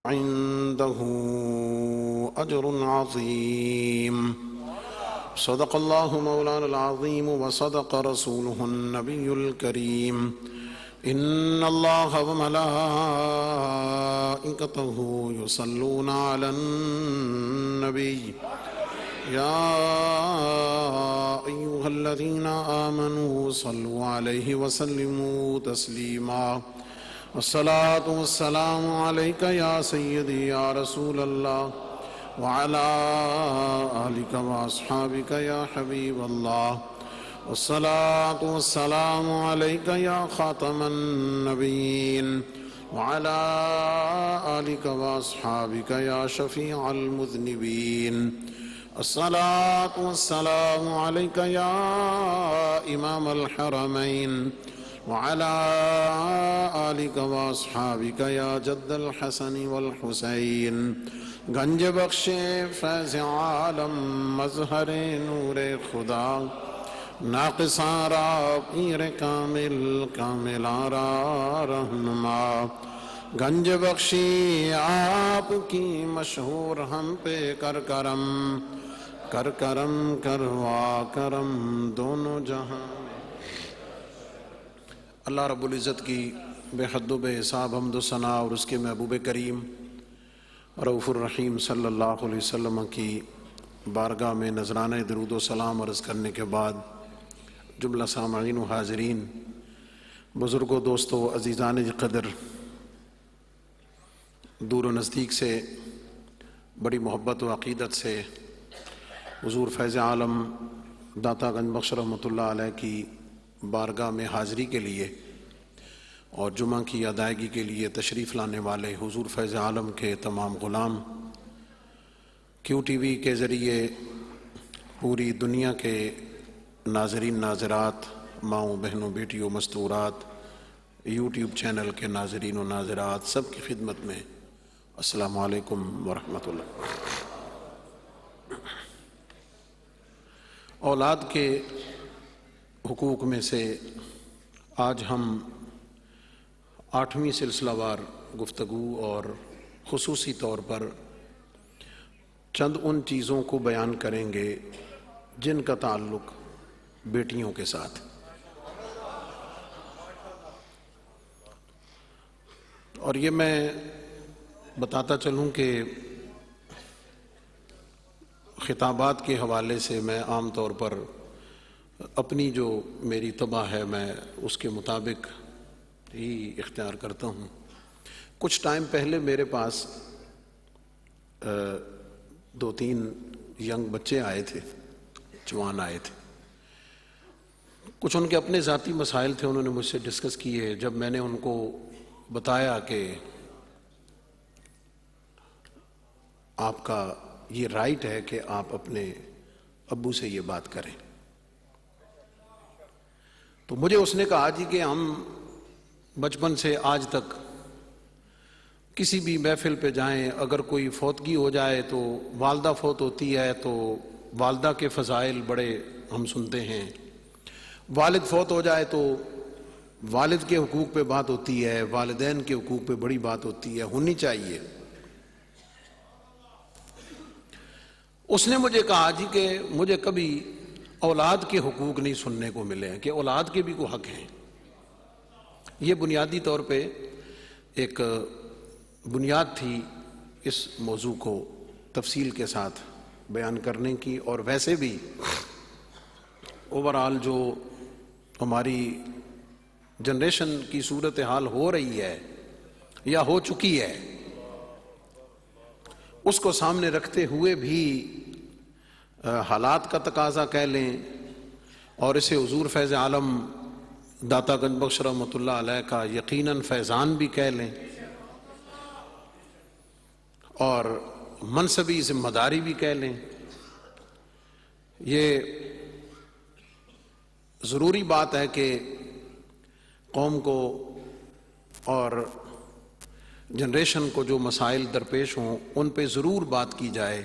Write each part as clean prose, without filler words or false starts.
عنده أجر عظيم. صدق الله مولانا العظيم وصدق رسوله النبي الكريم. إن الله وملائكته يصلون على النبي يا أيها الذين آمنوا صلوا عليه وسلموا تسليما. والصلاة والسلام عليك يا سيدي يا رسول الله وعلى آلك وأصحابك يا حبيب الله. والصلاة والسلام عليك يا خاتم النبيين وعلى آلك وأصحابك يا شفيع المذنبين. الصلاة والسلام عليك يا إمام الحرمين وعلى آلك وأصحابك يا جد الحسن والحسين. گنج بخش فیض عالم مظہر نور خدا ناقص آرا پیر کامل کامل آرا رہنما. گنج بخشی آپ کی مشہور ہم پہ کر کرم کر کرم کروا کرم دونوں جہاں. اللہ رب العزت کی بے حد و بے حساب حمد و ثناء اور اس کے محبوب کریم رؤوف الرحیم صلی اللہ علیہ وسلم کی بارگاہ میں نذرانہ درود و سلام عرض کرنے کے بعد جملہ سامعین و حاضرین، بزرگوں، دوستوں، عزیزان قدر، دور و نزدیک سے بڑی محبت و عقیدت سے حضور فیض عالم داتا گنج بخش رحمۃ اللہ علیہ کی بارگاہ میں حاضری کے لیے اور جمعہ کی ادائیگی کے لیے تشریف لانے والے حضور فیض عالم کے تمام غلام، کیو ٹی وی کے ذریعے پوری دنیا کے ناظرین، ناظرات، ماؤں، بہنوں، بیٹیوں، مستورات، یوٹیوب چینل کے ناظرین و ناظرات، سب کی خدمت میں السلام علیکم ورحمۃ اللہ. اولاد کے حقوق میں سے آج ہم 8ویں سلسلہ وار گفتگو اور خصوصی طور پر چند ان چیزوں کو بیان کریں گے جن کا تعلق بیٹیوں کے ساتھ. اور یہ میں بتاتا چلوں کہ خطابات کے حوالے سے میں عام طور پر اپنی جو میری طبع ہے میں اس کے مطابق ہی اختیار کرتا ہوں. کچھ ٹائم پہلے میرے پاس 2-3 ینگ بچے آئے تھے، جوان آئے تھے. کچھ ان کے اپنے ذاتی مسائل تھے، انہوں نے مجھ سے ڈسکس کیے. جب میں نے ان کو بتایا کہ آپ کا یہ رائٹ ہے کہ آپ اپنے ابو سے یہ بات کریں، تو مجھے اس نے کہا جی کہ ہم بچپن سے آج تک کسی بھی محفل پہ جائیں، اگر کوئی فوتگی ہو جائے تو والدہ فوت ہوتی ہے تو والدہ کے فضائل بڑے ہم سنتے ہیں، والد فوت ہو جائے تو والد کے حقوق پہ بات ہوتی ہے، والدین کے حقوق پہ بڑی بات ہوتی ہے، ہونی چاہیے. اس نے مجھے کہا جی کہ مجھے کبھی اولاد کے حقوق نہیں سننے کو ملے ہیں کہ اولاد کے بھی کوئی حق ہیں. یہ بنیادی طور پہ ایک بنیاد تھی اس موضوع کو تفصیل کے ساتھ بیان کرنے کی. اور ویسے بھی اوورآل جو ہماری جنریشن کی صورتحال ہو رہی ہے یا ہو چکی ہے، اس کو سامنے رکھتے ہوئے بھی حالات کا تقاضا کہہ لیں اور اسے حضور فیض عالم داتا گنج بخش رحمۃ اللہ علیہ کا یقیناً فیضان بھی کہہ لیں اور منصبی ذمہ داری بھی کہہ لیں. یہ ضروری بات ہے کہ قوم کو اور جنریشن کو جو مسائل درپیش ہوں ان پہ ضرور بات کی جائے،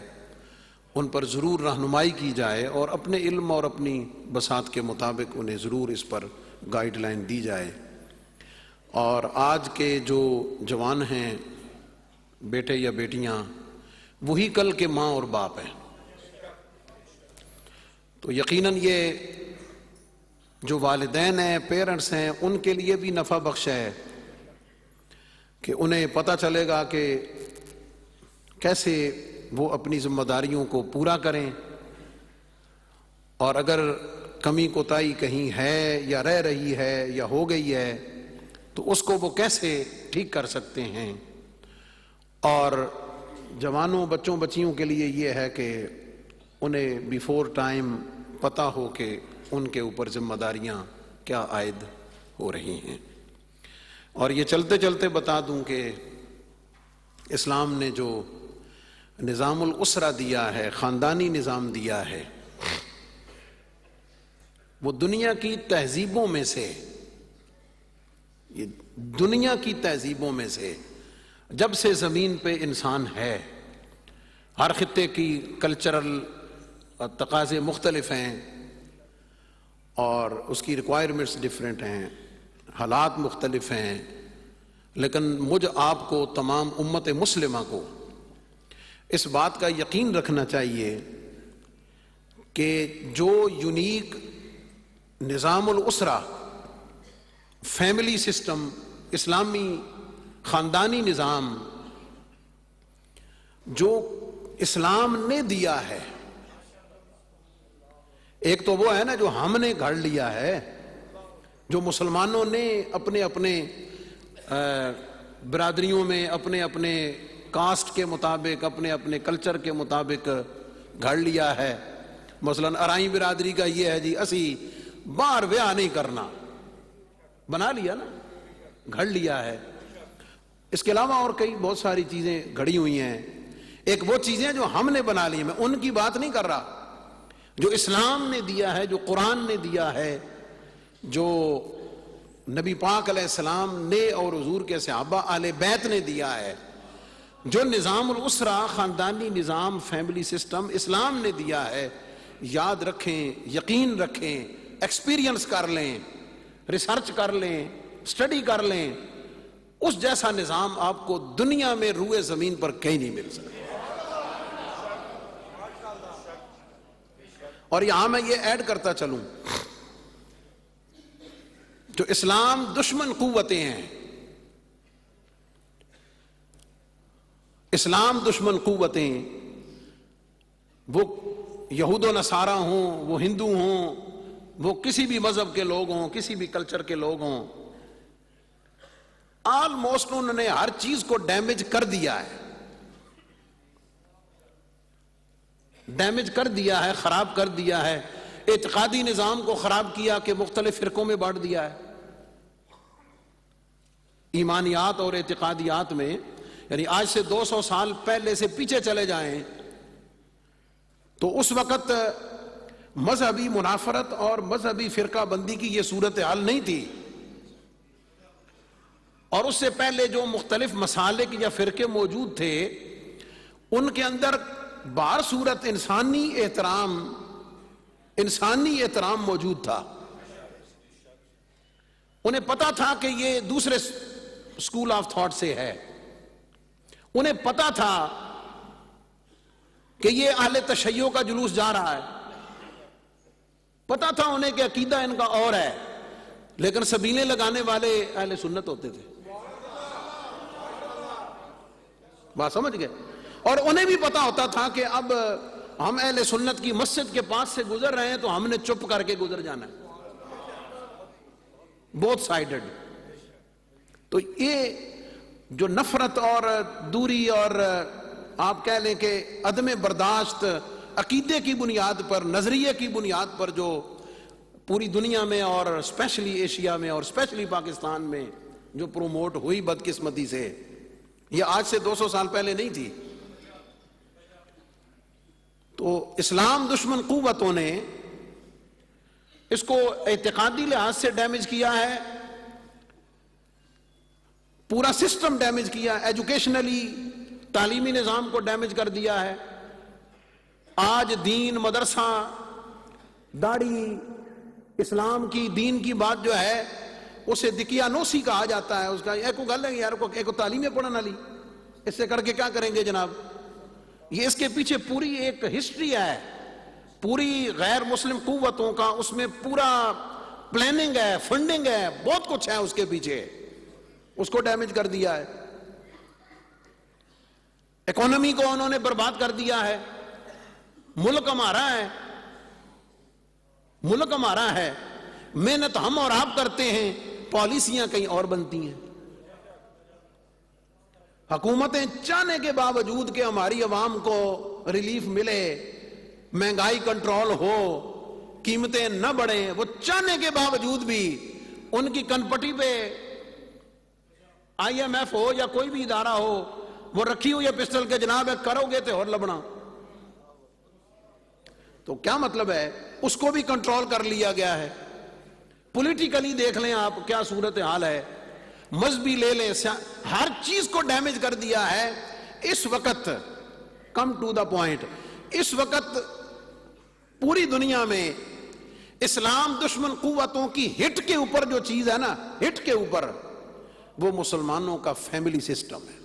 ان پر ضرور رہنمائی کی جائے اور اپنے علم اور اپنی بساط کے مطابق انہیں ضرور اس پر گائیڈ لائن دی جائے. اور آج کے جو جوان ہیں بیٹے یا بیٹیاں وہی کل کے ماں اور باپ ہیں. تو یقیناً یہ جو والدین ہیں، پیرنٹس ہیں، ان کے لیے بھی نفع بخش ہے کہ انہیں پتہ چلے گا کہ کیسے وہ اپنی ذمہ داریوں کو پورا کریں، اور اگر کمی کوتاہی کہیں ہے یا رہ رہی ہے یا ہو گئی ہے تو اس کو وہ کیسے ٹھیک کر سکتے ہیں. اور جوانوں، بچوں بچیوں کے لیے یہ ہے کہ انہیں بیفور ٹائم پتہ ہو کہ ان کے اوپر ذمہ داریاں کیا عائد ہو رہی ہیں. اور یہ چلتے چلتے بتا دوں کہ اسلام نے جو نظام الاسرہ دیا ہے، خاندانی نظام دیا ہے، وہ دنیا کی تہذیبوں میں سے، یہ دنیا کی تہذیبوں میں سے جب سے زمین پہ انسان ہے، ہر خطے کی کلچرل تقاضے مختلف ہیں اور اس کی ریکوائرمنٹس ڈفرینٹ ہیں، حالات مختلف ہیں، لیکن مجھ آپ کو، تمام امت مسلمہ کو اس بات کا یقین رکھنا چاہیے کہ جو یونیک نظام الاسرہ، فیملی سسٹم، اسلامی خاندانی نظام جو اسلام نے دیا ہے، ایک تو وہ ہے نا جو ہم نے گھڑ لیا ہے، جو مسلمانوں نے اپنے اپنے برادریوں میں اپنے اپنے کاسٹ کے مطابق، اپنے اپنے کلچر کے مطابق گھڑ لیا ہے. مثلاً ارائیں برادری کا یہ ہے جی اسی باہر ویاہ نہیں کرنا، بنا لیا نا، گھڑ لیا ہے. اس کے علاوہ اور کئی بہت ساری چیزیں گھڑی ہوئی ہیں. ایک وہ چیزیں جو ہم نے بنا لی، میں ان کی بات نہیں کر رہا، جو اسلام نے دیا ہے، جو قرآن نے دیا ہے، جو نبی پاک علیہ السلام نے اور حضور کے صحابہ اہل بیت نے دیا ہے، جو نظام الاسرہ، خاندانی نظام، فیملی سسٹم اسلام نے دیا ہے. یاد رکھیں، یقین رکھیں، ایکسپیرینس کر لیں، ریسرچ کر لیں، اسٹڈی کر لیں، اس جیسا نظام آپ کو دنیا میں روئے زمین پر کہیں نہیں مل سکتا. اور یہاں میں یہ ایڈ کرتا چلوں، جو اسلام دشمن قوتیں ہیں، اسلام دشمن قوتیں، وہ یہود و نصارہ ہوں، وہ ہندو ہوں، وہ کسی بھی مذہب کے لوگ ہوں، کسی بھی کلچر کے لوگ ہوں، آلموسٹ انہوں نے ہر چیز کو ڈیمیج کر دیا ہے، ڈیمیج کر دیا ہے، خراب کر دیا ہے. اعتقادی نظام کو خراب کیا کہ مختلف فرقوں میں بانٹ دیا ہے. ایمانیات اور اعتقادیات میں، یعنی آج سے 200 سال پہلے سے پیچھے چلے جائیں تو اس وقت مذہبی منافرت اور مذہبی فرقہ بندی کی یہ صورتحال نہیں تھی، اور اس سے پہلے جو مختلف مسالک یا فرقے موجود تھے ان کے اندر بار صورت انسانی احترام موجود تھا. انہیں پتا تھا کہ یہ دوسرے اسکول آف تھاٹ سے ہے، انہیں پتا تھا کہ یہ اہل تشیع کا جلوس جا رہا ہے، پتا تھا انہیں کہ عقیدہ ان کا اور ہے، لیکن سبیلیں لگانے والے اہل سنت ہوتے تھے. بات سمجھ گئے؟ اور انہیں بھی پتا ہوتا تھا کہ اب ہم اہل سنت کی مسجد کے پاس سے گزر رہے ہیں تو ہم نے چپ کر کے گزر جانا ہے. Both sided. تو یہ جو نفرت اور دوری اور آپ کہہ لیں کہ عدم برداشت عقیدے کی بنیاد پر، نظریے کی بنیاد پر جو پوری دنیا میں اور اسپیشلی ایشیا میں اور اسپیشلی پاکستان میں جو پروموٹ ہوئی بدقسمتی سے، یہ آج سے 200 سال پہلے نہیں تھی. تو اسلام دشمن قوتوں نے اس کو اعتقادی لحاظ سے ڈیمیج کیا ہے، پورا سسٹم ڈیمیج کیا، ایجوکیشنلی تعلیمی نظام کو ڈیمیج کر دیا ہے. آج دین، مدرسہ، داڑھی، اسلام کی دین کی بات جو ہے اسے دکیانوسی کہا جاتا ہے. اس کا ایک گل ہے یار کو ایک تعلیم پڑھنے والی، اس سے کر کے کیا کریں گے جناب؟ یہ اس کے پیچھے پوری ایک ہسٹری ہے، پوری غیر مسلم قوتوں کا اس میں پورا پلاننگ ہے، فنڈنگ ہے، بہت کچھ ہے اس کے پیچھے، اس کو ڈیمیج کر دیا ہے، اکانومی کو انہوں نے برباد کر دیا ہے۔ ملک ہمارا ہے، ملک ہمارا ہے، محنت ہم اور آپ کرتے ہیں، پالیسیاں کہیں اور بنتی ہیں۔ حکومتیں چاہنے کے باوجود کہ ہماری عوام کو ریلیف ملے، مہنگائی کنٹرول ہو، قیمتیں نہ بڑھیں، وہ چاہنے کے باوجود بھی ان کی کنپٹی پہ آئی ایم ایف ہو یا کوئی بھی ادارہ ہو، وہ رکھی ہوئی ہے پسٹل کے جناب ہے کرو گے تو اور لبنا۔ تو کیا مطلب ہے؟ اس کو بھی کنٹرول کر لیا گیا ہے۔ پولیٹیکلی دیکھ لیں آپ کیا صورتحال ہے، مذہبی لے لیں، ہر چیز کو ڈیمیج کر دیا ہے۔ اس وقت کم ٹو دا پوائنٹ، اس وقت پوری دنیا میں اسلام دشمن قوتوں کی ہٹ کے اوپر جو چیز ہے نا، ہٹ کے اوپر، وہ مسلمانوں کا فیملی سسٹم ہے،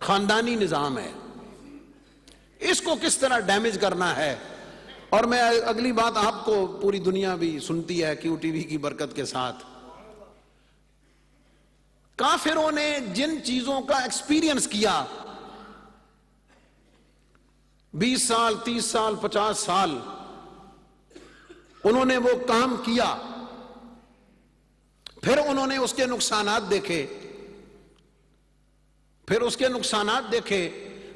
خاندانی نظام ہے۔ اس کو کس طرح ڈیمیج کرنا ہے؟ اور میں اگلی بات آپ کو پوری دنیا بھی سنتی ہے کیو ٹی وی کی برکت کے ساتھ، کافروں نے جن چیزوں کا ایکسپیرینس کیا 20 سال 30 سال 50 سال انہوں نے وہ کام کیا، پھر انہوں نے اس کے نقصانات دیکھے، پھر اس کے نقصانات دیکھے،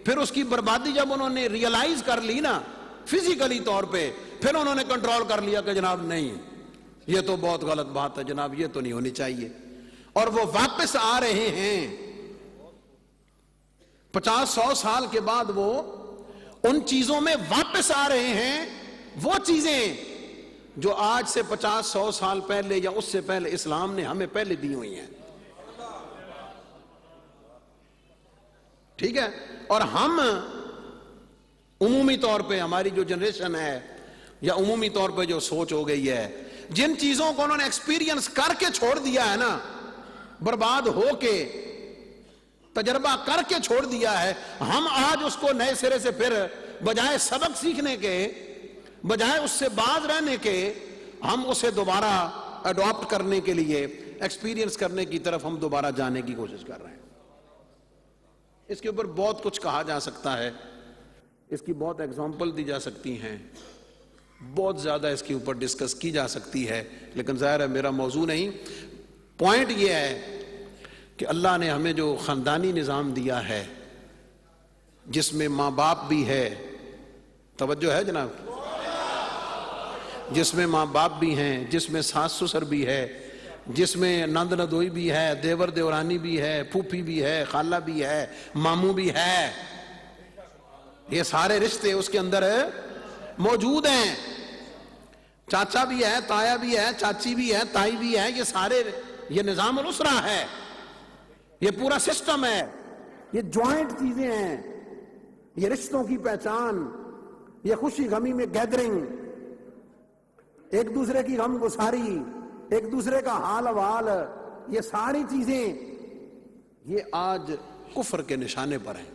پھر اس کی بربادی جب انہوں نے ریئلائز کر لی نا فزیکلی طور پہ، پھر انہوں نے کنٹرول کر لیا کہ جناب نہیں، یہ تو بہت غلط بات ہے جناب، یہ تو نہیں ہونی چاہیے۔ اور وہ واپس آ رہے ہیں 50-100 سال کے بعد، وہ ان چیزوں میں واپس آ رہے ہیں، وہ چیزیں جو آج سے 50-100 سال پہلے یا اس سے پہلے اسلام نے ہمیں پہلے دی ہوئی ہیں، ٹھیک ہے؟ اور ہم عمومی طور پہ ہماری جو جنریشن ہے یا عمومی طور پہ جو سوچ ہو گئی ہے، جن چیزوں کو انہوں نے ایکسپیرینس کر کے چھوڑ دیا ہے نا، برباد ہو کے تجربہ کر کے چھوڑ دیا ہے، ہم آج اس کو نئے سرے سے پھر بجائے سبق سیکھنے کے، بجائے اس سے باز رہنے کے، ہم اسے دوبارہ اڈاپٹ کرنے کے لیے، ایکسپیرینس کرنے کی طرف ہم دوبارہ جانے کی کوشش کر رہے ہیں۔ اس کے اوپر بہت کچھ کہا جا سکتا ہے، اس کی بہت ایگزامپل دی جا سکتی ہیں، بہت زیادہ اس کے اوپر ڈسکس کی جا سکتی ہے، لیکن ظاہر ہے میرا موضوع نہیں۔ پوائنٹ یہ ہے کہ اللہ نے ہمیں جو خاندانی نظام دیا ہے، جس میں ماں باپ بھی ہے، توجہ ہے جناب، جس میں ماں باپ بھی ہیں، جس میں ساس سسر بھی ہے، جس میں نند ندوئی بھی ہے، دیور دیورانی بھی ہے، پھوپھی بھی ہے، خالہ بھی ہے، ماموں بھی ہے، یہ سارے رشتے اس کے اندر موجود ہیں، چاچا بھی ہے، تایا بھی ہے، چاچی بھی ہے، تائی بھی ہے، یہ سارے، یہ نظام الاسرہ ہے، یہ پورا سسٹم ہے، یہ جوائنٹ چیزیں ہیں، یہ رشتوں کی پہچان، یہ خوشی غمی میں گیدرنگ، ایک دوسرے کی غم گساری، ایک دوسرے کا حال احوال، یہ ساری چیزیں یہ آج کفر کے نشانے پر ہیں،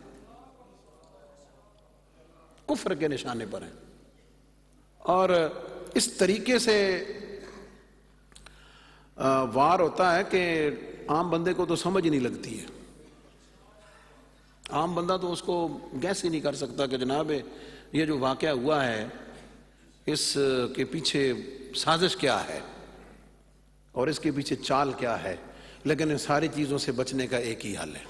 کفر کے نشانے پر ہیں۔ اور اس طریقے سے وار ہوتا ہے کہ عام بندے کو تو سمجھ نہیں لگتی ہے، عام بندہ تو اس کو گیس ہی نہیں کر سکتا کہ جناب یہ جو واقعہ ہوا ہے اس کے پیچھے سازش کیا ہے اور اس کے پیچھے چال کیا ہے۔ لیکن ان ساری چیزوں سے بچنے کا ایک ہی حل ہے،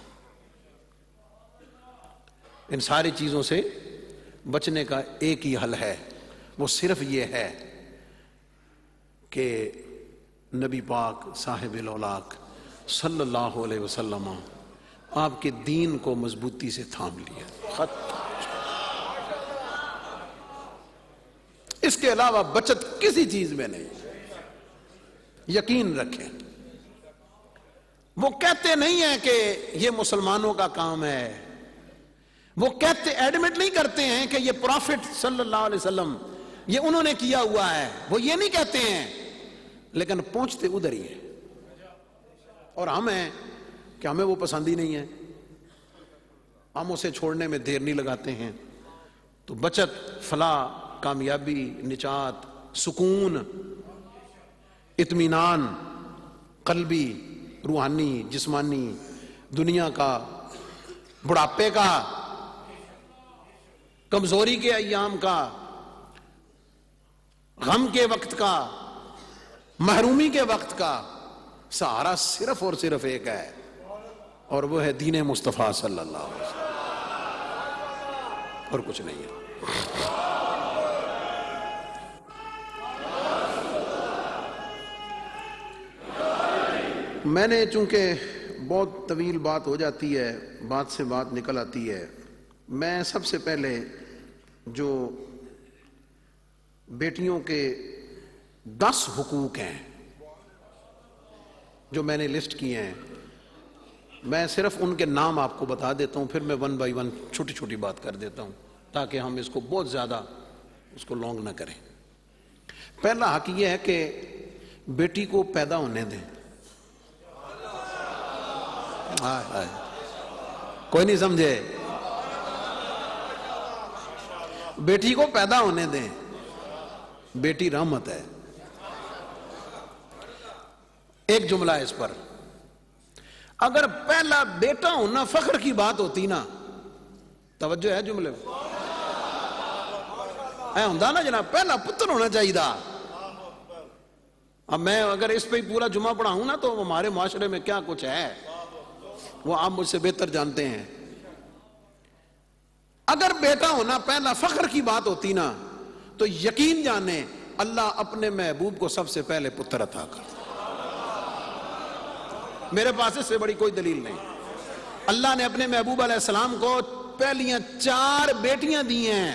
ان ساری چیزوں سے بچنے کا ایک ہی حل ہے، وہ صرف یہ ہے کہ نبی پاک صاحب الاولاق صلی اللہ علیہ وسلم آپ کے دین کو مضبوطی سے تھام لیا، خط۔ اس کے علاوہ بچت کسی چیز میں نہیں، یقین رکھیں۔ وہ کہتے نہیں ہیں کہ یہ مسلمانوں کا کام ہے، وہ کہتے ایڈمٹ نہیں کرتے ہیں کہ یہ پروفٹ صلی اللہ علیہ وسلم یہ انہوں نے کیا ہوا ہے، وہ یہ نہیں کہتے ہیں، لیکن پہنچتے ادھر ہی ہیں۔ اور ہمیں کہ ہمیں وہ پسند ہی نہیں ہے، ہم اسے چھوڑنے میں دیر نہیں لگاتے ہیں. تو بچت، فلاح، کامیابی، نجات، سکون، اطمینان قلبی، روحانی، جسمانی، دنیا کا، بڑھاپے کا، کمزوری کے ایام کا، غم کے وقت کا، محرومی کے وقت کا سہارا صرف اور صرف ایک ہے، اور وہ ہے دین مصطفیٰ صلی اللہ علیہ وسلم، اور کچھ نہیں ہے. میں نے چونکہ بہت طویل بات ہو جاتی ہے، بات سے بات نکل آتی ہے، میں سب سے پہلے جو بیٹیوں کے 10 حقوق ہیں جو میں نے لسٹ کیے ہیں، میں صرف ان کے نام آپ کو بتا دیتا ہوں، پھر میں 1 بائی 1 چھوٹی چھوٹی بات کر دیتا ہوں تاکہ ہم اس کو بہت زیادہ اس کو لانگ نہ کریں. پہلا حق یہ ہے کہ بیٹی کو پیدا ہونے دیں. کوئی نہیں سمجھے؟ بیٹی کو پیدا ہونے دیں. بیٹی رحمت ہے. ایک جملہ اس پر، اگر پہلا بیٹا ہونا فخر کی بات ہوتی نا، توجہ ہے جملے میں، اے ہوندا نا جناب پہلا پتر ہونا چاہیے تھا. اب میں اگر اس پہ پورا جمعہ پڑھاؤں نا تو ہمارے معاشرے میں کیا کچھ ہے وہ آپ مجھ سے بہتر جانتے ہیں. اگر بیٹا ہونا پہلا فخر کی بات ہوتی نا تو یقین جانے اللہ اپنے محبوب کو سب سے پہلے پتر عطا کرتا. میرے پاس اس سے بڑی کوئی دلیل نہیں. اللہ نے اپنے محبوب علیہ السلام کو پہلیاں 4 بیٹیاں دی ہیں.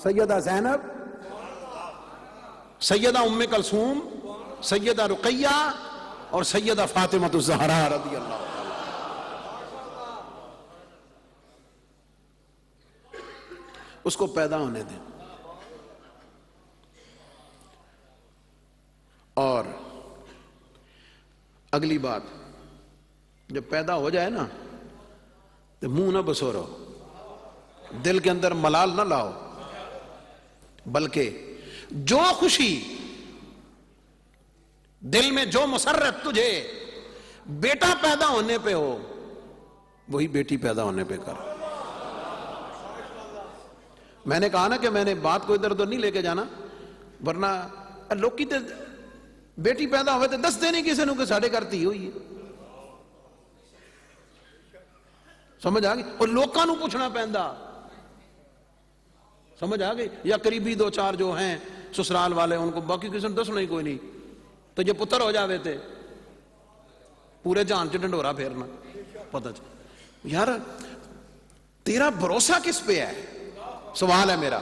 سیدہ زینب، سیدہ ام کلثوم، سیدہ رقیہ اور سیدہ فاطمہ الزہرا رضی اللہ عنہ. اس کو پیدا ہونے دیں. اور اگلی بات، جب پیدا ہو جائے نا تو منہ نہ بسورو، دل کے اندر ملال نہ لاؤ، بلکہ جو خوشی دل میں، جو مسرت تجھے بیٹا پیدا ہونے پہ ہو وہی بیٹی پیدا ہونے پہ کر. میں نے کہا نا کہ میں نے بات کو ادھر ادھر نہیں لے کے جانا، ورنہ لوگ کی بیٹی پیدا ہوئے تو 10 دینے کسی نے کہ ساڑھے کرتی ہوئی ہے. سمجھ آ گئی؟ اور لوکاں نو پوچھنا پہندا. سمجھ آ گئی؟ یا قریبی 2-4 جو ہیں سسرال والے، ان کو باقی کسی نے دسنا ہی کوئی نہیں. تو یہ پتر ہو جاوے تھے پورے جہان چ ڈنڈورا پھیرنا. پتہ چل یار تیرا بھروسہ کس پہ ہے؟ سوال ہے میرا.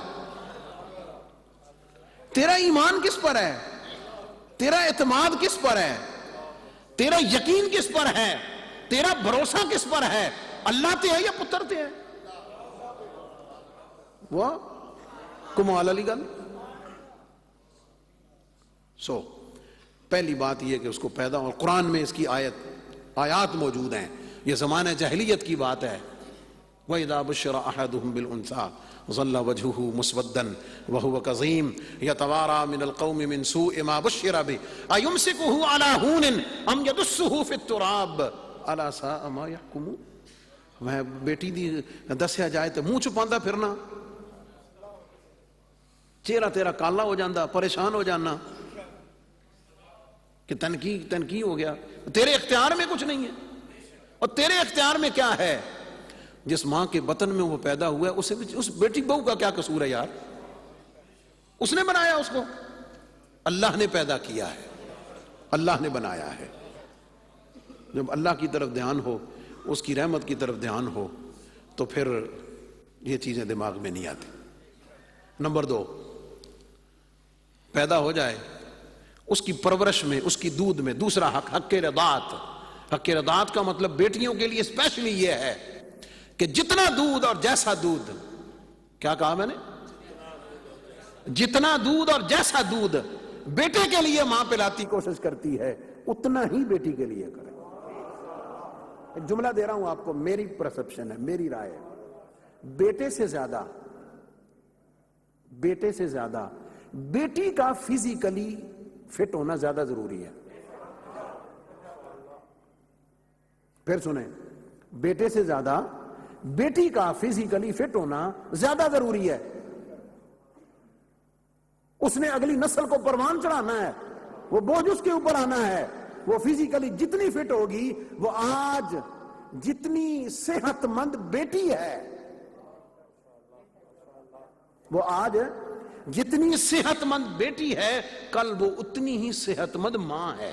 تیرا ایمان کس پر ہے؟ تیرا اعتماد کس پر ہے؟ تیرا یقین کس پر ہے؟ تیرا بھروسہ کس پر ہے؟ اللہ تے ہے یا پتر تے ہے؟ وہ کمال علی گل. پہلی بات یہ کہ اس کو پیدا، اور قرآن میں اس کی آیات موجود ہیں. یہ زمانہ جاہلیت کی بات ہے. وَإِذَا بُشِّرَ أَحَدُهُمْ بِالْأُنثَىٰ ظَلَّ وَجْهُهُ مُسْوَدًّا وَهُوَ كَظِيمٌ يَتَوَارَىٰ مِنَ الْقَوْمِ مِنْ سُوءِ مَا بُشِّرَ بِهِ أَيُمْسِكُهُ عَلَىٰ هُونٍ أَمْ يَدُسُّهُ فِي التُّرَابِ أَلَا سَاءَ مَا يَحْكُمُونَ. میں بیٹی دی دسیا جائے تو منہ چھپاندا پھرنا، چہرہ تیرا کالا ہو جاندہ، پریشان ہو جانا کہ تنقید ہو گیا. تیرے اختیار میں کچھ نہیں ہے. اور تیرے اختیار میں کیا ہے؟ جس ماں کے بطن میں وہ پیدا ہوا ہے اس بیٹی بہو کا کیا قصور ہے یار؟ اس نے بنایا اس کو، اللہ نے پیدا کیا ہے، اللہ نے بنایا ہے. جب اللہ کی طرف دھیان ہو، اس کی رحمت کی طرف دھیان ہو تو پھر یہ چیزیں دماغ میں نہیں آتی. نمبر 2، پیدا ہو جائے اس کی پرورش میں، اس کی دودھ میں. دوسرا حق، حق رضاعت. حق رضاعت کا مطلب بیٹیوں کے لیے اسپیشلی یہ ہے کہ جتنا دودھ اور جیسا دودھ، کیا کہا میں نے؟ جتنا دودھ اور جیسا دودھ بیٹے کے لیے ماں پلاتی کوشش کرتی ہے اتنا ہی بیٹی کے لیے کرے. ایک جملہ دے رہا ہوں آپ کو، میری پرسپشن ہے، میری رائے ہے. بیٹے سے زیادہ بیٹی کا فزیکلی فٹ ہونا زیادہ ضروری ہے. پھر سنیں، بیٹے سے زیادہ بیٹی کا فزیکلی فٹ ہونا زیادہ ضروری ہے. اس نے اگلی نسل کو پروان چڑھانا ہے، وہ بوجھ اس کے اوپر آنا ہے. وہ فزیکلی جتنی فٹ ہوگی، وہ آج جتنی صحت مند بیٹی ہے، وہ آج جتنی صحت مند بیٹی ہے، کل وہ اتنی ہی صحت مند ماں ہے.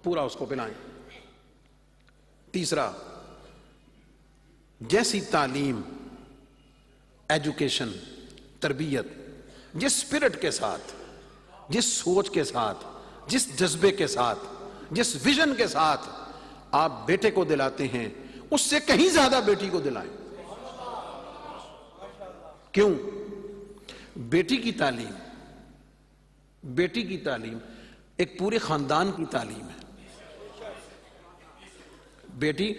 پورا اس کو پلائیں. تیسرا، جیسی تعلیم، ایجوکیشن، تربیت جس اسپرٹ کے ساتھ، جس سوچ کے ساتھ، جس جذبے کے ساتھ، جس ویژن کے ساتھ آپ بیٹے کو دلاتے ہیں، اس سے کہیں زیادہ بیٹی کو دلائیں. کیوں؟ بیٹی کی تعلیم ایک پورے خاندان کی تعلیم ہے. بیٹی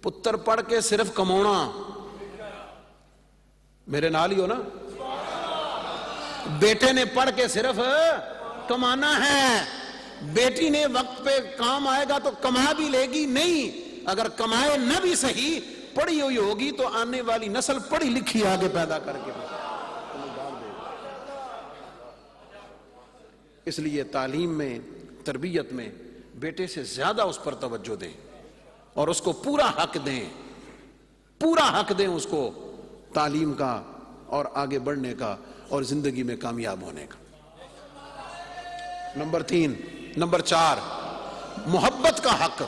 پتر پڑھ کے صرف کمانا، میرے نال ہی ہو نا، بیٹے نے پڑھ کے صرف کمانا ہے. بیٹی نے وقت پہ کام آئے گا تو کما بھی لے گی. نہیں، اگر کمائے نہ بھی صحیح، پڑھی ہوئی ہوگی تو آنے والی نسل پڑھی لکھی آگے پیدا کر کے. اس لیے تعلیم میں، تربیت میں بیٹے سے زیادہ اس پر توجہ دیں اور اس کو پورا حق دیں اس کو تعلیم کا اور آگے بڑھنے کا اور زندگی میں کامیاب ہونے کا. نمبر 4، محبت کا حق،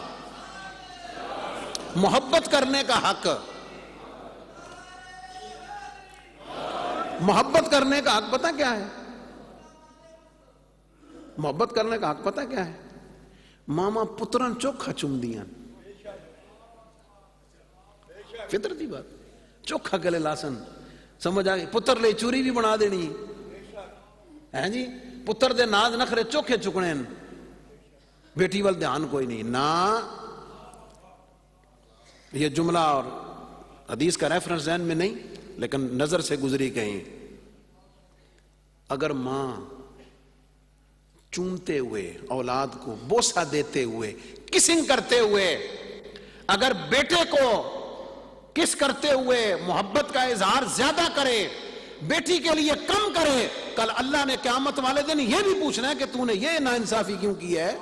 محبت کرنے کا حق. محبت کرنے کا حق پتہ کیا ہے؟ محبت کرنے کا حق پتہ کیا ہے؟ ماما پترن چوکھا چم دیاں، فطرتی بات. چوکھا گلے لاسن، سمجھ آ گئی؟ پتر لے چوری بھی بنا دینی ہے جی. پتر دے ناز نخرے چوکھے چکنے، بیٹی وال دھیان کوئی نہیں. نہ، یہ جملہ اور حدیث کا ریفرنس ذہن میں نہیں، لیکن نظر سے گزری کہیں. اگر ماں چومتے ہوئے، اولاد کو بوسہ دیتے ہوئے، کسنگ کرتے ہوئے، اگر بیٹے کو کس کرتے ہوئے محبت کا اظہار زیادہ کرے، بیٹی کے لیے کم کرے، کل اللہ نے قیامت والے دن یہ بھی پوچھنا ہے کہ تو نے یہ ناانصافی کیوں کی ہے.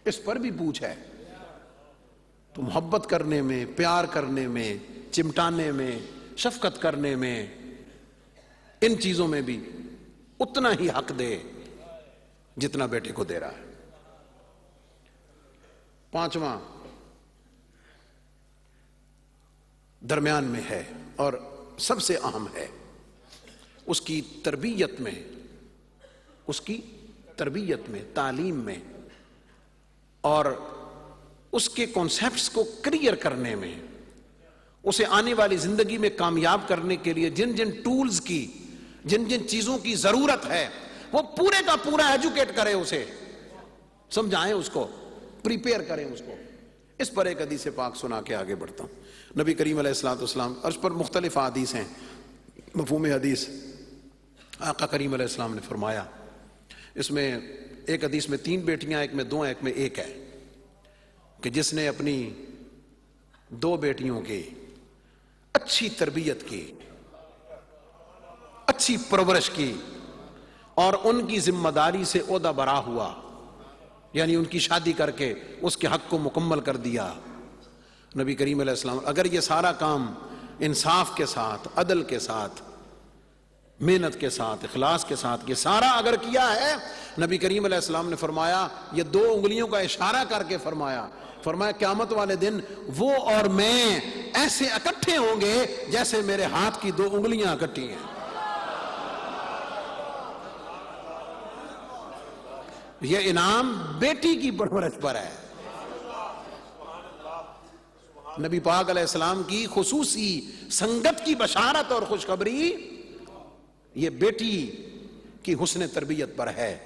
اس پر بھی پوچھ ہے. تو محبت کرنے میں، پیار کرنے میں، چمٹانے میں، شفقت کرنے میں، ان چیزوں میں بھی اتنا ہی حق دے جتنا بیٹے کو دے رہا ہے. 5واں درمیان میں ہے اور سب سے اہم ہے، اس کی تربیت میں، تعلیم میں اور اس کے کانسیپٹس کو کلیئر کرنے میں، اسے آنے والی زندگی میں کامیاب کرنے کے لیے جن جن ٹولز کی، جن جن چیزوں کی ضرورت ہے، وہ پورے کا پورا ایجوکیٹ کرے، اسے سمجھائیں، اس کو پریپیئر کریں اس کو. اس پر ایک حدیث پاک سنا کے آگے بڑھتا ہوں. نبی کریم علیہ الصلوۃ والسلام، اور اس پر مختلف حدیث ہیں، مفہوم حدیث. آقا کریم علیہ السلام نے فرمایا، اس میں ایک حدیث میں 3 بیٹیاں، ایک میں 2 ایک میں 1 ہے، کہ جس نے اپنی 2 بیٹیوں کی اچھی تربیت کی، اچھی پرورش کی اور ان کی ذمہ داری سے عہدہ برا ہوا، یعنی ان کی شادی کر کے اس کے حق کو مکمل کر دیا. نبی کریم علیہ السلام، اگر یہ سارا کام انصاف کے ساتھ، عدل کے ساتھ، محنت کے ساتھ، اخلاص کے ساتھ یہ سارا اگر کیا ہے، نبی کریم علیہ السلام نے فرمایا، یہ 2 انگلیوں کا اشارہ کر کے فرمایا قیامت والے دن وہ اور میں ایسے اکٹھے ہوں گے جیسے میرے ہاتھ کی 2 انگلیاں اکٹھی ہیں. یہ انعام بیٹی کی پرورش پر ہے. نبی پاک علیہ السلام کی خصوصی سنگت کی بشارت اور خوشخبری یہ بیٹی کی حسن تربیت پر ہے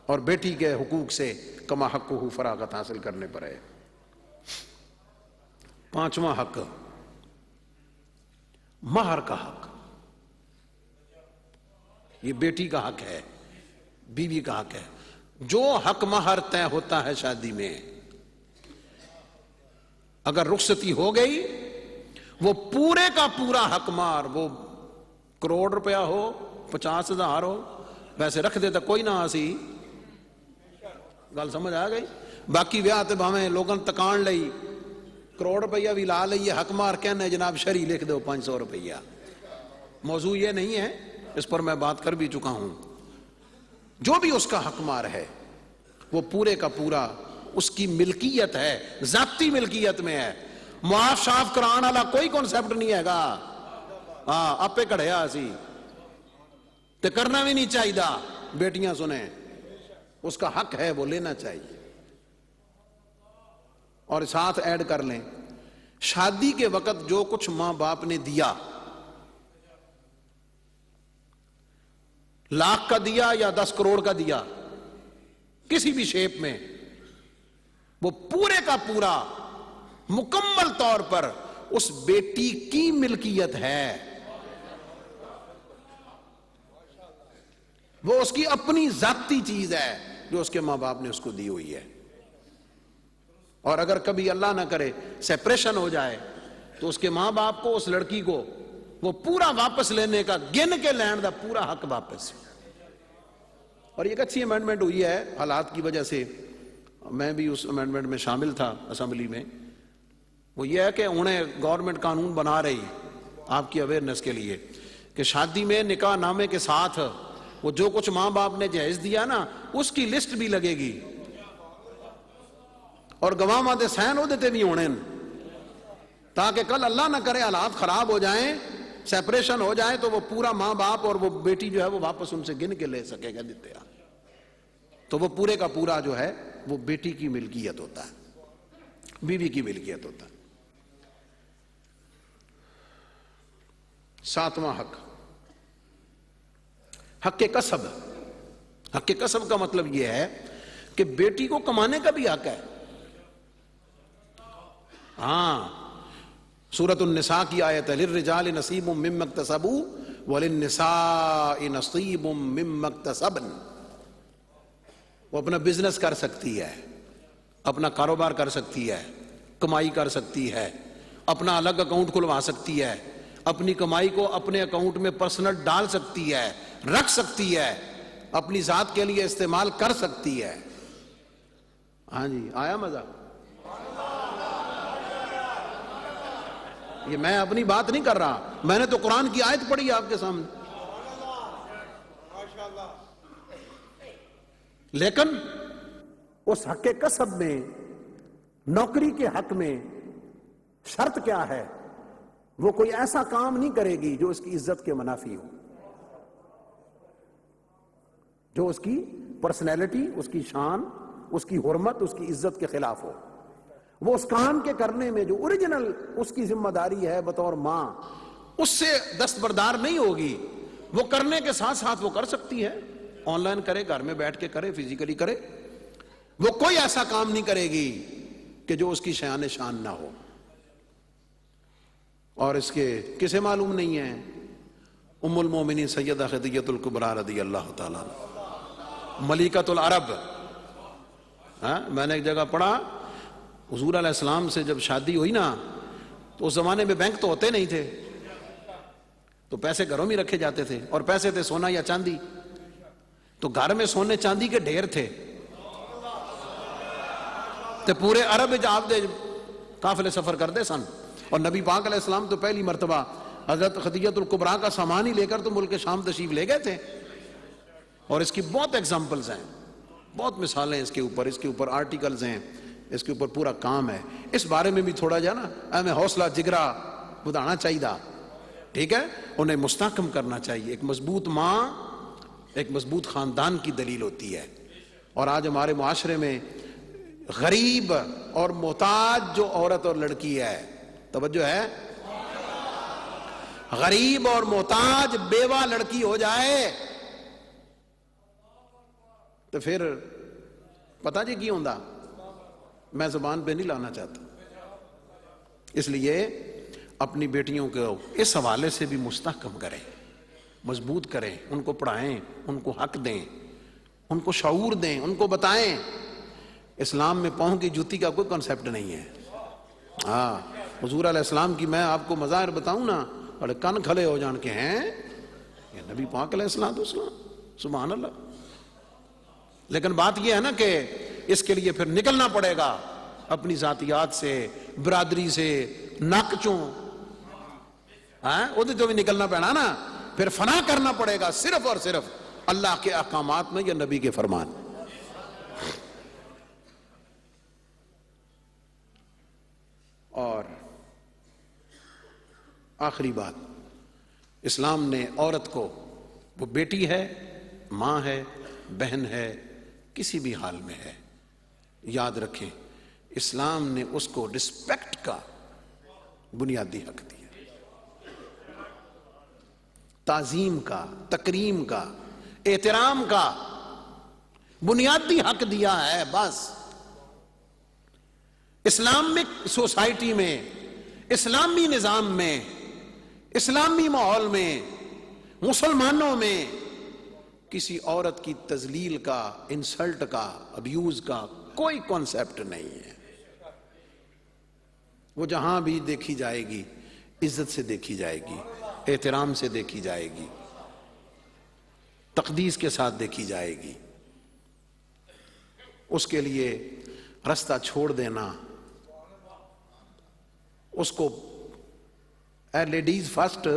اور بیٹی کے حقوق سے کما حقہ فراغت حاصل کرنے پر ہے۔ پانچواں حق، مہر کا حق۔ یہ بیٹی کا حق ہے، بیوی کا حق ہے۔ جو حق مہر طے ہوتا ہے شادی میں، اگر رخصتی ہو گئی، وہ پورے کا پورا حق مہر، وہ کروڑ روپیہ ہو، 50,000 ہو، ویسے رکھ دیتا کوئی نہ آسی، گل سمجھ آ گئی؟ باقی ویاہ تے بھاویں لوگاں تکان لئی کروڑ روپیہ بھی لا لئیے، حق مہر کہنا ہے جناب شرعی لکھ دو 500 روپیہ۔ موضوع یہ نہیں ہے، اس پر میں بات کر بھی چکا ہوں۔ جو بھی اس کا حق مہر ہے وہ پورے کا پورا اس کی ملکیت ہے، ذاتی ملکیت میں ہے۔ معاف شاف کران والا کوئی کنسپٹ نہیں ہے گا، ہاں آپے کڑھیا اسی تے کرنا بھی نہیں چاہیے۔ بیٹیاں سنیں، اس کا حق ہے وہ لینا چاہیے۔ اور ساتھ ایڈ کر لیں، شادی کے وقت جو کچھ ماں باپ نے دیا، لاکھ کا دیا یا 10 کروڑ کا دیا، کسی بھی شیپ میں، وہ پورے کا پورا مکمل طور پر اس بیٹی کی ملکیت ہے، وہ اس کی اپنی ذاتی چیز ہے جو اس کے ماں باپ نے اس کو دی ہوئی ہے۔ اور اگر کبھی اللہ نہ کرے سیپریشن ہو جائے تو اس کے ماں باپ کو، اس لڑکی کو، وہ پورا واپس لینے کا، گن کے لین دا پورا حق واپس۔ اور ایک اچھی امینڈمنٹ ہوئی ہے حالات کی وجہ سے، میں بھی اس امینڈمنٹ میں شامل تھا اسمبلی میں، وہ یہ ہے کہ انہیں گورنمنٹ قانون بنا رہی آپ کی اویئرنیس کے لیے کہ شادی میں نکاح نامے کے ساتھ وہ جو کچھ ماں باپ نے جہیز دیا نا، اس کی لسٹ بھی لگے گی، اور گواہ دے سین ہو دیتے بھی ہونے، تاکہ کل اللہ نہ کرے حالات خراب ہو جائیں، سیپریشن ہو جائے تو وہ پورا ماں باپ اور وہ بیٹی جو ہے وہ واپس ان سے گن کے لے سکے گا دیتے ہیں۔ تو وہ پورے کا پورا جو ہے وہ بیٹی کی ملکیت ہوتا ہے، بیوی کی ملکیت ہوتا ہے۔ ساتواں حق، حق کسب۔ حق کسب کا مطلب یہ ہے کہ بیٹی کو کمانے کا بھی حق ہے۔ ہاں، سورۃ النساء کی آیت ہے، للرجال نصیب مما اکتسبوا وللنساء نصیب مما اکتسبن۔ وہ اپنا بزنس کر سکتی ہے، اپنا کاروبار کر سکتی ہے، کمائی کر سکتی ہے، اپنا الگ اکاؤنٹ کھلوا سکتی ہے، اپنی کمائی کو اپنے اکاؤنٹ میں پرسنل ڈال سکتی ہے، رکھ سکتی ہے، اپنی ذات کے لیے استعمال کر سکتی ہے۔ ہاں جی، آیا مزہ؟ یہ میں اپنی بات نہیں کر رہا، میں نے تو قرآن کی آیت پڑھی آپ کے سامنے۔ لیکن اس حق کسب میں، نوکری کے حق میں شرط کیا ہے؟ وہ کوئی ایسا کام نہیں کرے گی جو اس کی عزت کے منافی ہو، جو اس کی پرسنالٹی، اس کی شان، اس کی حرمت، اس کی عزت کے خلاف ہو۔ وہ اس کام کے کرنے میں جو اوریجنل اس کی ذمہ داری ہے بطور ماں، اس سے دستبردار نہیں ہوگی۔ وہ کرنے کے ساتھ ساتھ وہ کر سکتی ہے، آن لائن کرے، گھر میں بیٹھ کے کرے، فزیکلی کرے، وہ کوئی ایسا کام نہیں کرے گی کہ جو اس کی شان شان نہ ہو۔ اور اس کے کسے معلوم نہیں ہے؟ ام المومنین سیدہ خدیجہ الکبریٰ رضی اللہ تعالیٰ عنہ، ملکۃ العرب۔ میں نے ایک جگہ پڑھا، حضور علیہ السلام سے جب شادی ہوئی نا، تو اس زمانے میں بینک تو ہوتے نہیں تھے، تو پیسے گھروں میں رکھے جاتے تھے، اور پیسے تھے سونا یا چاندی، تو گھر میں سونے چاندی کے ڈھیر تھے، تو پورے عرب آپ دے قافلے سفر کرتے سن، اور نبی پاک علیہ السلام تو پہلی مرتبہ حضرت خدیجہ الکبریٰ کا سامان ہی لے کر تو ملک شام تشریف لے گئے تھے۔ اور اس کی بہت ایگزامپلز ہیں، بہت مثالیں اس کے اوپر آرٹیکلز ہیں، اس کے اوپر پورا کام ہے۔ اس بارے میں بھی تھوڑا جا نا ہمیں حوصلہ جگرا بتانا چاہیے، ٹھیک ہے؟ انہیں مستحکم کرنا چاہیے۔ ایک مضبوط ماں ایک مضبوط خاندان کی دلیل ہوتی ہے۔ اور آج ہمارے معاشرے میں غریب اور محتاج جو عورت اور لڑکی ہے، توجہ ہے؟ غریب اور محتاج بیوہ لڑکی ہو جائے تو پھر پتہ جی کی ہوندا، میں زبان پہ نہیں لانا چاہتا، اس لیے اپنی بیٹیوں کو اس حوالے سے بھی مستحکم کریں، مضبوط کریں، ان کو پڑھائیں، ان کو حق دیں، ان کو شعور دیں، ان کو بتائیں اسلام میں پاؤں کی جوتی کا کوئی کنسیپٹ نہیں ہے۔ ہاں، حضور علیہ السلام کی میں آپ کو مظاہر بتاؤں نا، بڑے کن کھلے ہو جان کے ہیں یہ نبی پاک علیہ السلام، سبحان اللہ۔ لیکن بات یہ ہے نا کہ اس کے لیے پھر نکلنا پڑے گا اپنی ذاتیات سے، برادری سے، نک چوں، وہ تو بھی نکلنا پڑنا نا، پھر فنا کرنا پڑے گا صرف اور صرف اللہ کے احکامات میں یا نبی کے فرمان۔ اور آخری بات، اسلام نے عورت کو، وہ بیٹی ہے، ماں ہے، بہن ہے، کسی بھی حال میں ہے، یاد رکھیں اسلام نے اس کو رسپیکٹ کا بنیادی حق دیا، تعظیم کا، تکریم کا، احترام کا بنیادی حق دیا ہے۔ بس اسلامک سوسائٹی میں، اسلامی نظام میں، اسلامی ماحول میں، مسلمانوں میں کسی عورت کی تذلیل کا، انسلٹ کا، ابیوز کا کوئی کانسیپٹ نہیں ہے۔ وہ جہاں بھی دیکھی جائے گی عزت سے دیکھی جائے گی، احترام سے دیکھی جائے گی، تقدیس کے ساتھ دیکھی جائے گی۔ اس کے لیے رستہ چھوڑ دینا، اس کو اے لیڈیز فرسٹ،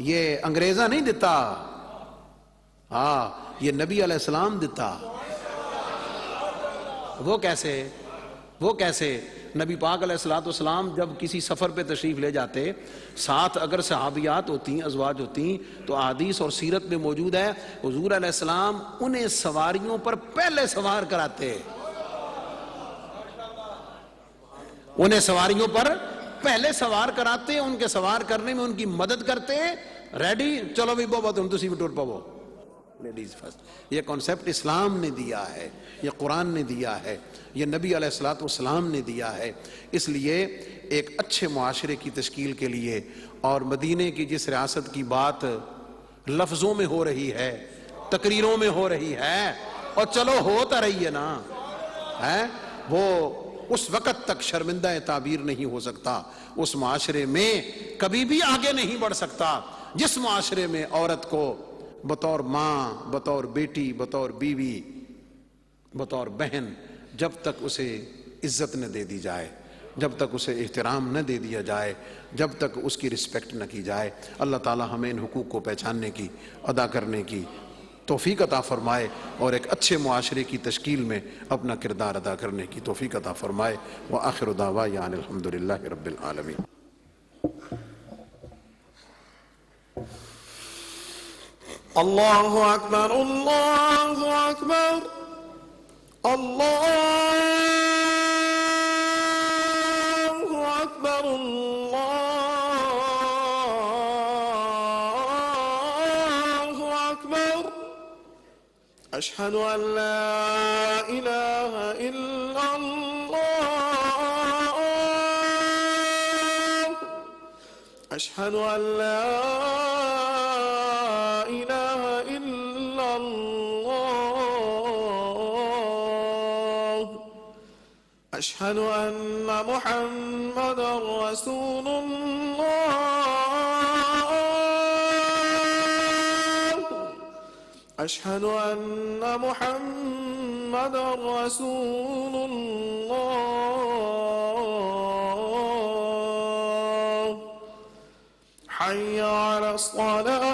یہ انگریزہ نہیں دیتا، ہاں یہ نبی علیہ السلام دیتا۔ وہ کیسے نبی پاک علیہ السلام جب کسی سفر پہ تشریف لے جاتے، ساتھ اگر صحابیات ہوتی، ازواج ہوتی، تو احادیث اور سیرت میں موجود ہے حضور علیہ السلام انہیں سواریوں پر پہلے سوار کراتے، انہیں سواریوں پر پہلے سوار کراتے، ان کے سوار کرنے میں ان کی مدد کرتے، ریڈی چلو بھی بہت تم تسی بھی ٹور پاو، لیڈیز فرسٹ۔ یہ کانسیپٹ اسلام نے دیا ہے، یہ قرآن نے دیا ہے، یہ نبی علیہ السلام نے دیا ہے۔ اس لیے ایک اچھے معاشرے کی تشکیل کے لیے، اور مدینے کی جس ریاست کی بات لفظوں میں ہو رہی ہے، تقریروں میں ہو رہی ہے، اور چلو ہوتا رہی ہے نا، وہ اس وقت تک شرمندہ تعبیر نہیں ہو سکتا، اس معاشرے میں کبھی بھی آگے نہیں بڑھ سکتا جس معاشرے میں عورت کو بطور ماں، بطور بیٹی، بطور بیوی، بطور بہن، جب تک اسے عزت نہ دے دی جائے، جب تک اسے احترام نہ دے دیا جائے، جب تک اس کی رسپیکٹ نہ کی جائے۔ اللہ تعالی ہمیں ان حقوق کو پہچاننے کی، ادا کرنے کی توفیق عطا فرمائے، اور ایک اچھے معاشرے کی تشکیل میں اپنا کردار ادا کرنے کی توفیق عطا فرمائے۔ وآخر دعوانا ان الحمدللہ رب العالمین۔ اللہ اکبر، اللہ اکبر، اللہ اکبر، اللہ اکبر، اشہد ان لا الہ الا اللہ، اشہد ان لا الہ الا اللہ، اشہد ان محمد رسول اللہ، اشہد ان محمد رسول اللہ، حی علی الصلاة،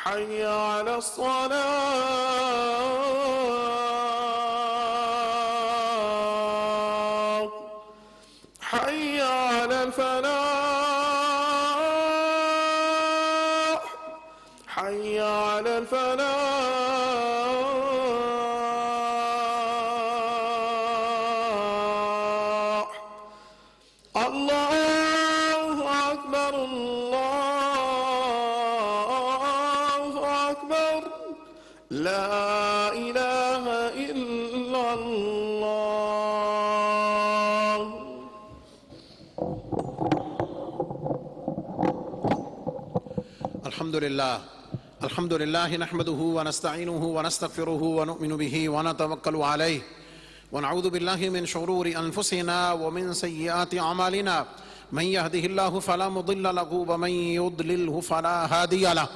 حی علی الصلاة، حی علی الفلاح، حی علی الفلاح، الله. الحمد لله نحمده ونستعينه ونستغفره ونؤمن به ونتوكل عليه ونعوذ بالله من شرور أنفسنا ومن سيئات أعمالنا من يهده الله فلا مضل له ومن يضلله فلا هادي له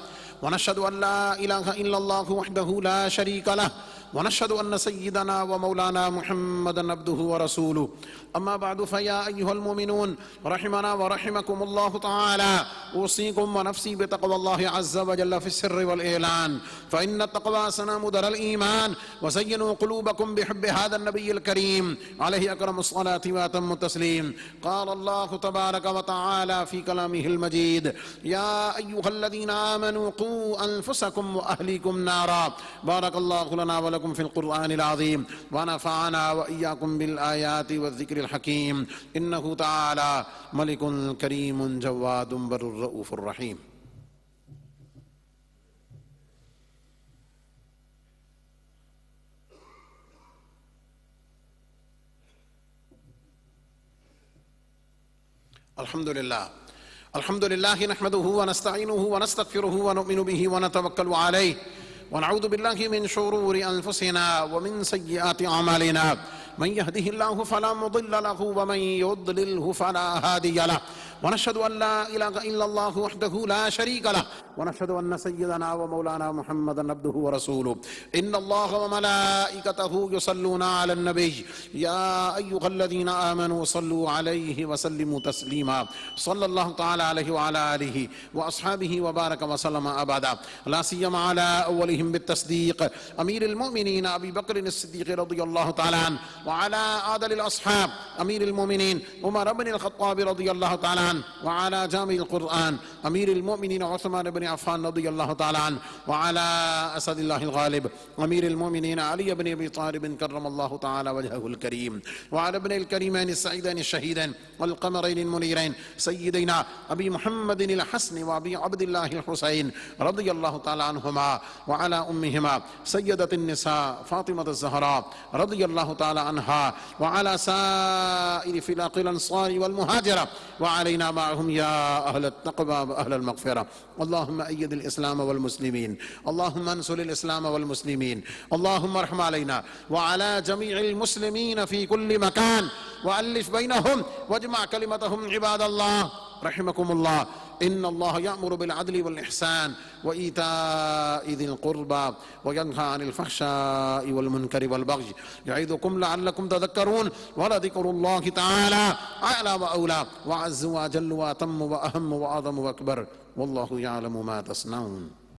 ونشهد أن لا إله إلا الله وحده لا شريك له ونشهد أن سيدنا ومولانا محمدا عبده ورسوله أما بعد فيا أيها المؤمنون رحمنا ورحمكم الله تعالى أوصيكم ونفسي بتقوى الله عز وجل في السر والإعلان فإن التقوى سنام در الإيمان وزينوا قلوبكم بحب هذا النبي الكريم عليه أكرم الصلاة وأتم التسليم. قال الله تبارك وتعالى في كلامه المجيد يا أيها الذين آمنوا قوا أنفسكم وأهليكم نارا. بارك الله لنا ولكم في القرآن العظيم ونفعنا وإياكم بالآيات والذكر الحكيم إنه تعالى ملك كريم جواد بر الرؤوف الرحيم. الحمد لله نحمده ونستعينه ونستغفره ونؤمن به ونتوكل عليه ونعوذ بالله من شرور أنفسنا ومن سيئات أعمالنا من يهده الله فلا مضل له ومن يضلله فلا هادي له ونشهد أن لا إله إلا الله وحده لا شريك له ونشهد أن سيدنا ومولانا محمدا عبده ورسوله. إن الله وملائكته يصلون على النبي يا أيها الذين آمنوا صلوا عليه وسلموا تسليما. صلى الله تعالى عليه وعلى آله وأصحابه وبارك وسلم أبدا لا سيما على أولهم بالتصديق أمير المؤمنين أبي بكر الصديق رضي الله تعالى عنه وعلى عادل الأصحاب أمير المؤمنين عمر بن الخطاب رضي الله تعالى عنه وعلى جامع القرآن أمير المؤمنين عثمان بن عفان رضي الله تعالى عنه وعلى أسد الله الغالب أمير المؤمنين علي بن أبي طالب كرم الله تعالى وجهه الكريم وعلى ابن الكريمين السعيدين الشهيدين والقمرين المنيرين سيدنا أبي محمد الحسن وأبي عبد الله الحسين رضي الله تعالى عنهما وعلى أمهما سيدة النساء فاطمة الزهراء رضي الله تعالى عنها وعلى سائر فلاق الأنصار والمهاجرة وعلينا معهم يا أهل التقوى وأهل المغفرة. اللهم أيد الإسلام والمسلمين اللهم انصر الإسلام والمسلمين اللهم ارحم علينا وعلى جميع المسلمين في كل مكان وألف بينهم واجمع كلمتهم عباد الله رحمكم الله. إن الله يأمر بالعدل والإحسان وإيتاء ذي القربى وينهى عن الفحشاء والمنكر والبغي يعظكم لعلكم تذكرون ولذكر الله تعالى أعلى وأولى وأعز وأجل وأتم وأهم وأعظم وأكبر والله يعلم ما تصنعون.